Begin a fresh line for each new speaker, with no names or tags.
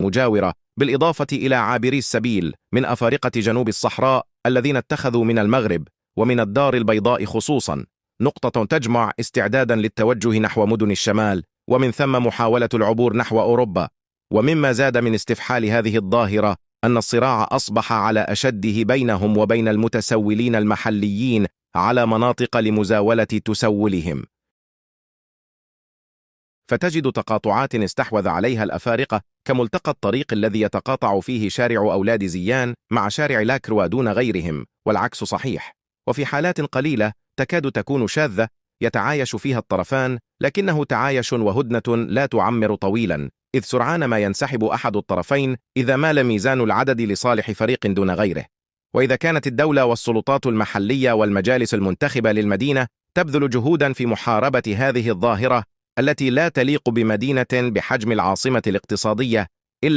المجاورة، بالإضافة إلى عابري السبيل من أفارقة جنوب الصحراء الذين اتخذوا من المغرب ومن الدار البيضاء خصوصا نقطة تجمع استعدادا للتوجه نحو مدن الشمال، ومن ثم محاولة العبور نحو أوروبا. ومما زاد من استفحال هذه الظاهرة أن الصراع أصبح على أشده بينهم وبين المتسولين المحليين على مناطق لمزاولة تسولهم، فتجد تقاطعات استحوذ عليها الأفارقة كملتقى الطريق الذي يتقاطع فيه شارع أولاد زيان مع شارع لاكروا دون غيرهم، والعكس صحيح. وفي حالات قليلة تكاد تكون شاذة يتعايش فيها الطرفان، لكنه تعايش وهدنة لا تعمر طويلا، إذ سرعان ما ينسحب أحد الطرفين إذا مال ميزان العدد لصالح فريق دون غيره. وإذا كانت الدولة والسلطات المحلية والمجالس المنتخبة للمدينة تبذل جهودا في محاربة هذه الظاهرة التي لا تليق بمدينة بحجم العاصمة الاقتصادية،